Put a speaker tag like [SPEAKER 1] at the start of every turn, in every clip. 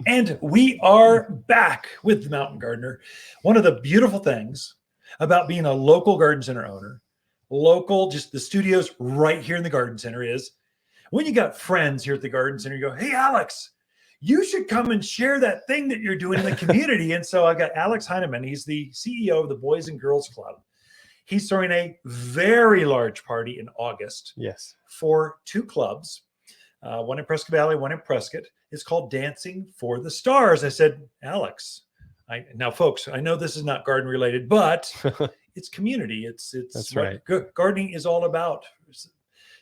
[SPEAKER 1] And we are back with the Mountain Gardener. One of the beautiful things about being a local garden center owner, local, just the studios right here in the garden center, is when you got friends here at the garden center, you go, hey, Alex, you should come and share that thing that you're doing in the community. And so I got Alex Heinemann. He's the CEO of the Boys and Girls Club. He's throwing a very large party in August.
[SPEAKER 2] Yes.
[SPEAKER 1] For 2 clubs, one in Prescott Valley, one in Prescott. It's called Dancing for the Stars. I said, Alex, now, folks, I know this is not garden related, but it's community. It's
[SPEAKER 2] That's
[SPEAKER 1] what
[SPEAKER 2] right.
[SPEAKER 1] Gardening is all about,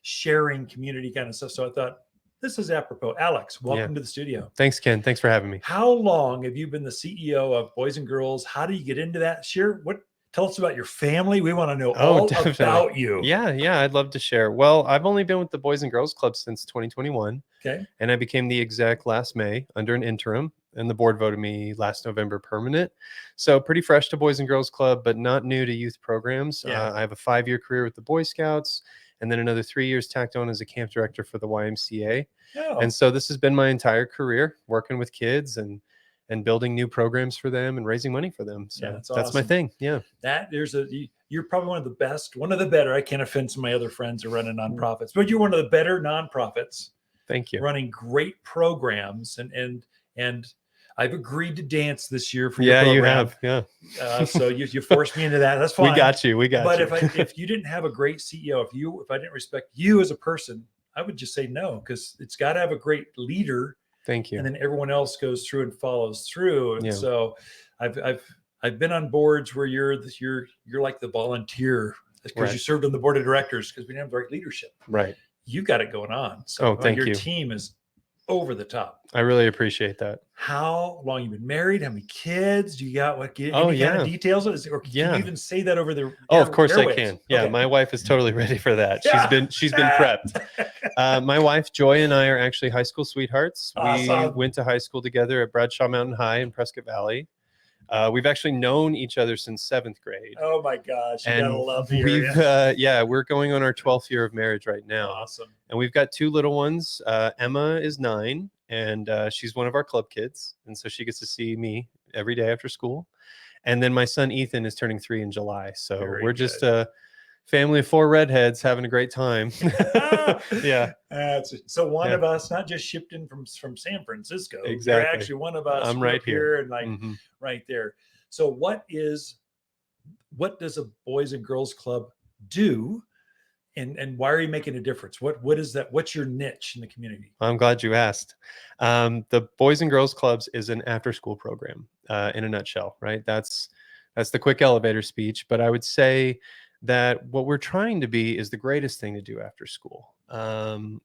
[SPEAKER 1] sharing community kind of stuff. So I thought, this is apropos. Alex, welcome to the studio.
[SPEAKER 2] Thanks, Ken. Thanks for having me.
[SPEAKER 1] How long have you been the CEO of Boys and Girls? How do you get into that? Tell us about your family. We want to know all about you.
[SPEAKER 2] Yeah, I'd love to share. Well, I've only been with the Boys and Girls Club since 2021.
[SPEAKER 1] Okay.
[SPEAKER 2] And I became the exec last May under an interim, and the board voted me last November permanent. So pretty fresh to Boys and Girls Club, but not new to youth programs. I have a 5-year career with the Boy Scouts, and then another 3 years tacked on as a camp director for the YMCA.
[SPEAKER 1] Oh.
[SPEAKER 2] And so this has been my entire career, working with kids and building new programs for them and raising money for them. So that's
[SPEAKER 1] awesome.
[SPEAKER 2] my thing. Yeah.
[SPEAKER 1] You're probably one of the better. I can't offend some of my other friends who run nonprofits, but you're one of the better nonprofits.
[SPEAKER 2] Thank you.
[SPEAKER 1] Running great programs, and I've agreed to dance this year for your program.
[SPEAKER 2] You have. Yeah.
[SPEAKER 1] So you forced me into that. That's fine.
[SPEAKER 2] We got you.
[SPEAKER 1] But if you didn't have a great CEO, if I didn't respect you as a person, I would just say no, because it's got to have a great leader.
[SPEAKER 2] Thank you.
[SPEAKER 1] And then everyone else goes through and follows through. And so I've been on boards where you're like the volunteer because you served on the board of directors because we didn't have the right leadership.
[SPEAKER 2] Right.
[SPEAKER 1] You got it going on. So
[SPEAKER 2] thank you.
[SPEAKER 1] Your team is over the top.
[SPEAKER 2] I really appreciate that.
[SPEAKER 1] How long you been married? How many kids? Do you got any kind of details? Or can you even say that over the
[SPEAKER 2] of course
[SPEAKER 1] airwaves?
[SPEAKER 2] I can. Yeah,
[SPEAKER 1] okay.
[SPEAKER 2] My wife is totally ready for that. She's been prepped. My wife Joy and I are actually high school sweethearts.
[SPEAKER 1] Awesome.
[SPEAKER 2] We went to high school together at Bradshaw Mountain High in Prescott Valley. We've actually known each other since 7th grade.
[SPEAKER 1] Oh my gosh, you gotta love the area.
[SPEAKER 2] We're going on our 12th year of marriage right now.
[SPEAKER 1] Awesome.
[SPEAKER 2] And we've got 2 little ones. Emma is 9, and she's one of our club kids, and so she gets to see me every day after school. And then my son Ethan is turning 3 in July. So we're just a family of 4 redheads having a great time. Yeah.
[SPEAKER 1] So one of us, not just shipped in from San Francisco.
[SPEAKER 2] Exactly.
[SPEAKER 1] You're actually one of us.
[SPEAKER 2] I'm right here
[SPEAKER 1] and right there. So what does a Boys and Girls Club do? And why are you making a difference? What is that? What's your niche in the community?
[SPEAKER 2] I'm glad you asked. The Boys and Girls Clubs is an after-school program in a nutshell, right? That's the quick elevator speech. But I would say that what we're trying to be is the greatest thing to do after school.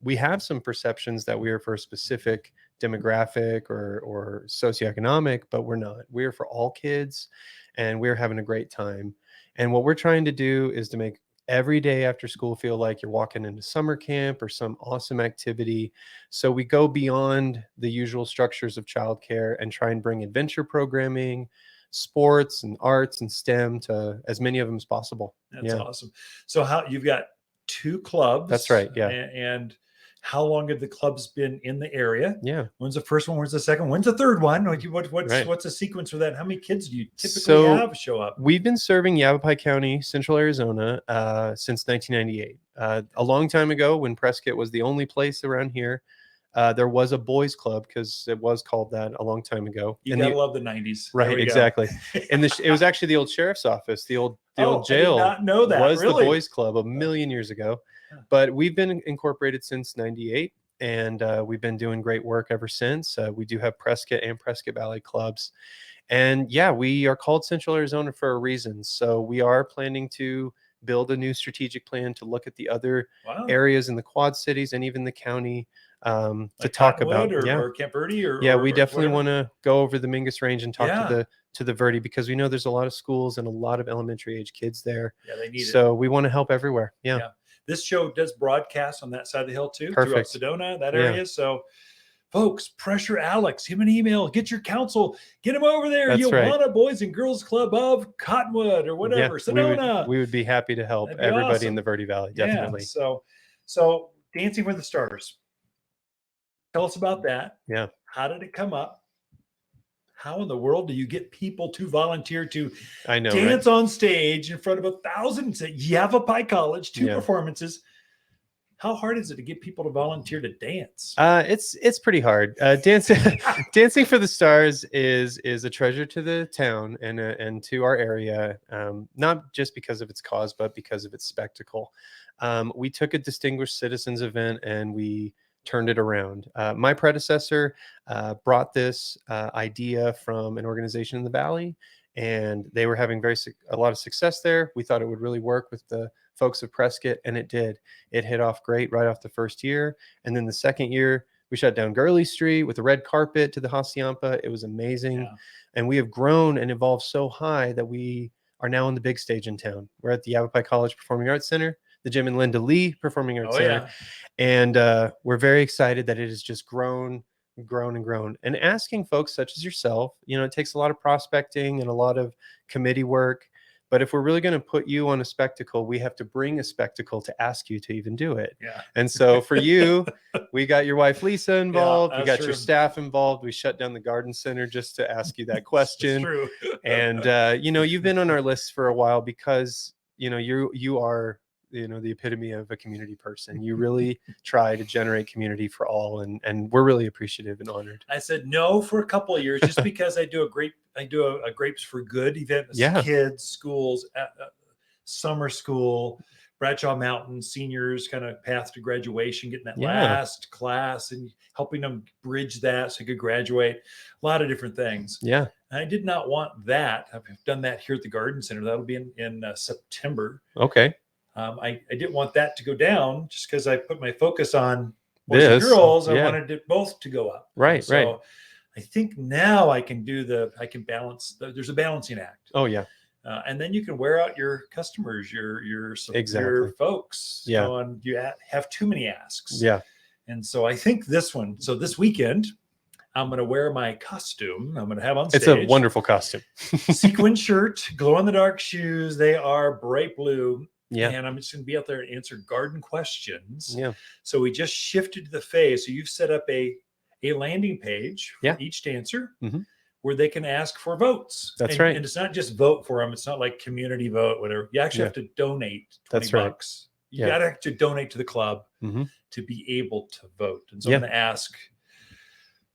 [SPEAKER 2] We have some perceptions that we are for a specific demographic or socioeconomic, but we're not. We're for all kids, and we're having a great time. And what we're trying to do is to make every day after school feel like you're walking into summer camp or some awesome activity. So we go beyond the usual structures of childcare and try and bring adventure programming, sports and arts and STEM to as many of them as possible.
[SPEAKER 1] That's awesome. So you've got 2 clubs.
[SPEAKER 2] That's right. Yeah.
[SPEAKER 1] And how long have the clubs been in the area?
[SPEAKER 2] Yeah.
[SPEAKER 1] When's the first one? When's the second? When's the third one? What's the sequence for that? How many kids do you typically have show up?
[SPEAKER 2] We've been serving Yavapai County, Central Arizona, since 1998. A long time ago, when Prescott was the only place around here, there was a boys club because it was called that a long time ago.
[SPEAKER 1] You gotta love the 90s.
[SPEAKER 2] Right, exactly. And it was actually the old sheriff's office, the old jail.
[SPEAKER 1] I did not know that.
[SPEAKER 2] Was
[SPEAKER 1] really?
[SPEAKER 2] the boys club a million years ago. But we've been incorporated since 98, and we've been doing great work ever since. We do have Prescott and Prescott Valley clubs. And we are called Central Arizona for a reason. So we are planning to build a new strategic plan to look at the other areas in the Quad Cities and even the county to talk about.
[SPEAKER 1] Or Camp Verde?
[SPEAKER 2] We definitely want to go over the Mingus Range and talk to the Verde, because we know there's a lot of schools and a lot of elementary age kids there.
[SPEAKER 1] Yeah, they need it.
[SPEAKER 2] So we want to help everywhere. Yeah.
[SPEAKER 1] This show does broadcast on that side of the hill too.
[SPEAKER 2] Perfect.
[SPEAKER 1] Throughout Sedona, that area. So folks, pressure Alex, him an email, get your counsel, get him over there.
[SPEAKER 2] That's right.
[SPEAKER 1] Want a Boys and Girls Club of Cottonwood or whatever, Sedona.
[SPEAKER 2] We would be happy to help everybody in the Verde Valley. Definitely.
[SPEAKER 1] So Dancing for the Stars. Tell us about that.
[SPEAKER 2] Yeah.
[SPEAKER 1] How did it come up? how in the world do you get people to volunteer to
[SPEAKER 2] I know,
[SPEAKER 1] dance
[SPEAKER 2] right?
[SPEAKER 1] on stage in front of 1,000 at Yavapai College, 2
[SPEAKER 2] Yeah.
[SPEAKER 1] performances? How hard is it to get people to volunteer to dance?
[SPEAKER 2] It's pretty hard. Dancing for the Stars is a treasure to the town and to our area. Not just because of its cause, but because of its spectacle. We took a distinguished citizens event and we turned it around. My predecessor brought this idea from an organization in the Valley, and they were having a lot of success there. We thought it would really work with the folks of Prescott, and it did. It hit off great right off the first year. And then the second year, we shut down Gurley Street with a red carpet to the Hacienda. It was amazing.
[SPEAKER 1] Yeah.
[SPEAKER 2] And we have grown and evolved so high that we are now on the big stage in town. We're at the Yavapai College Performing Arts Center, the Jim and Linda Lee Performing Arts Center.
[SPEAKER 1] Yeah.
[SPEAKER 2] And we're very excited that it has just grown and grown. And asking folks such as yourself, it takes a lot of prospecting and a lot of committee work. But if we're really going to put you on a spectacle, we have to bring a spectacle to ask you to even do it.
[SPEAKER 1] Yeah.
[SPEAKER 2] And so for you, we got your wife Lisa involved.
[SPEAKER 1] Yeah,
[SPEAKER 2] we got
[SPEAKER 1] true.
[SPEAKER 2] your staff involved. We shut down the garden center just to ask you that question.
[SPEAKER 1] True.
[SPEAKER 2] And you've been on our list for a while because you are the epitome of a community person. You really try to generate community for all, and we're really appreciative and honored.
[SPEAKER 1] I said no for a couple of years just because I do a Grapes for Good event.
[SPEAKER 2] Yeah.
[SPEAKER 1] Kids, schools, summer school, Bradshaw Mountain, seniors, kind of path to graduation, getting that last class and helping them bridge that so they could graduate. A lot of different things.
[SPEAKER 2] Yeah.
[SPEAKER 1] I did not want that. I've done that here at the Garden Center. That'll be in September.
[SPEAKER 2] Okay.
[SPEAKER 1] I didn't want that to go down just because I put my focus on boys and girls. I wanted it both to go up.
[SPEAKER 2] Right. So right.
[SPEAKER 1] I think now I can balance. There's a balancing act.
[SPEAKER 2] Oh yeah.
[SPEAKER 1] And then you can wear out your customers, your folks.
[SPEAKER 2] Yeah.
[SPEAKER 1] And you have too many asks.
[SPEAKER 2] Yeah.
[SPEAKER 1] And so I think this weekend, I'm going to wear my costume. I'm going to have on stage.
[SPEAKER 2] It's a wonderful costume.
[SPEAKER 1] Sequin shirt, glow in the dark shoes. They are bright blue.
[SPEAKER 2] Yeah.
[SPEAKER 1] And I'm just going to be out there and answer garden questions.
[SPEAKER 2] Yeah.
[SPEAKER 1] So we just shifted to the phase. So you've set up a landing page for each dancer where they can ask for votes.
[SPEAKER 2] That's right.
[SPEAKER 1] And it's not just vote for them. It's not like community vote, whatever. You actually have to donate 20 bucks. You got to actually donate to the club to be able to vote. And so I'm going to ask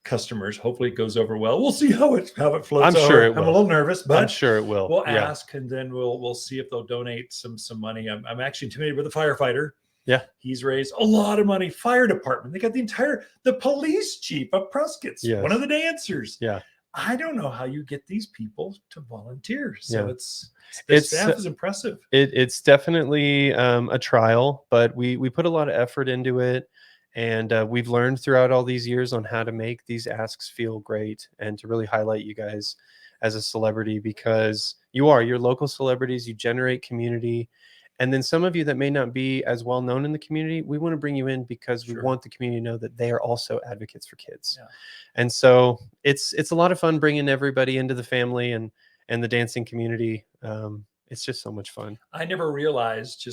[SPEAKER 1] customers. Hopefully it goes over well. We'll see how it floats.
[SPEAKER 2] I'm sure it will.
[SPEAKER 1] I'm a little nervous, but
[SPEAKER 2] I'm sure it will.
[SPEAKER 1] We'll ask, and then we'll see if they'll donate some money. I'm actually intimidated with a firefighter.
[SPEAKER 2] Yeah,
[SPEAKER 1] he's raised a lot of money. Fire department. They got the police chief of Prescott's one of the dancers.
[SPEAKER 2] Yeah,
[SPEAKER 1] I don't know how you get these people to volunteer. So the staff is impressive.
[SPEAKER 2] It's definitely a trial, but we put a lot of effort into it. And we've learned throughout all these years on how to make these asks feel great and to really highlight you guys as a celebrity, because you're local celebrities, you generate community. And then some of you that may not be as well known in the community, we want to bring you in because we want the community to know that they are also advocates for kids. Yeah. And so it's a lot of fun bringing everybody into the family and the dancing community. It's just so much fun.
[SPEAKER 1] I never realized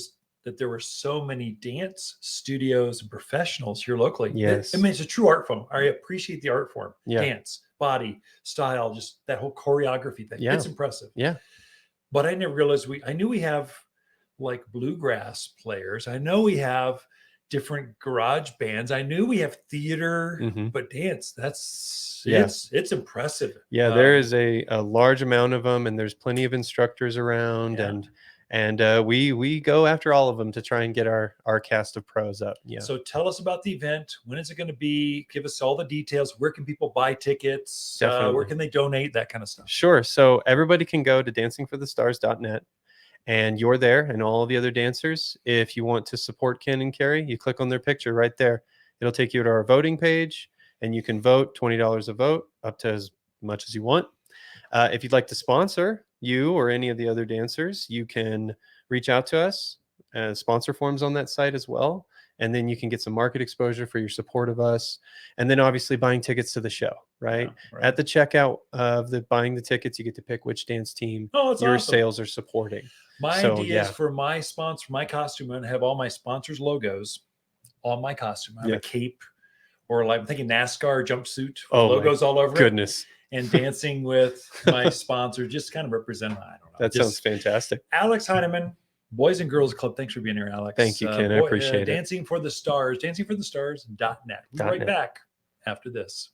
[SPEAKER 1] that there were so many dance studios and professionals here locally.
[SPEAKER 2] Yes.
[SPEAKER 1] It's a true art form. I appreciate the art form.
[SPEAKER 2] Yeah.
[SPEAKER 1] Dance, body, style, just that whole choreography thing. Yeah. It's impressive.
[SPEAKER 2] Yeah.
[SPEAKER 1] But I never realized I knew we have like bluegrass players. I know we have different garage bands. I knew we have theater, but dance, it's impressive.
[SPEAKER 2] Yeah, there is a large amount of them, and there's plenty of instructors around, and we go after all of them to try and get our cast of pros up. Yeah.
[SPEAKER 1] So tell us about the event. When is it going to be? Give us all the details. Where can people buy tickets? Where can they donate? That kind of stuff.
[SPEAKER 2] Sure. So everybody can go to dancingforthestars.net, and you're there, and all of the other dancers. If you want to support Ken and Carrie, you click on their picture right there. It'll take you to our voting page, and you can vote $20 a vote, up to as much as you want. If you'd like to sponsor you or any of the other dancers, you can reach out to us. Sponsor forms on that site as well. And then you can get some market exposure for your support of us. And then obviously buying tickets to the show, right? Yeah, right. At the checkout of buying the tickets, you get to pick which dance team your sales are supporting.
[SPEAKER 1] My idea is for my sponsor, my costume, and have all my sponsors' logos on my costume. I have a cape, or like I'm thinking NASCAR jumpsuit with logos all over
[SPEAKER 2] goodness.
[SPEAKER 1] it. and dancing with my sponsor, just kind of represent, I don't know.
[SPEAKER 2] That sounds fantastic.
[SPEAKER 1] Alex Heinemann, Boys and Girls Club. Thanks for being here, Alex.
[SPEAKER 2] Thank you, Ken. I appreciate it.
[SPEAKER 1] Dancing for the Stars, dancingforthestars.net. We'll be right back after this.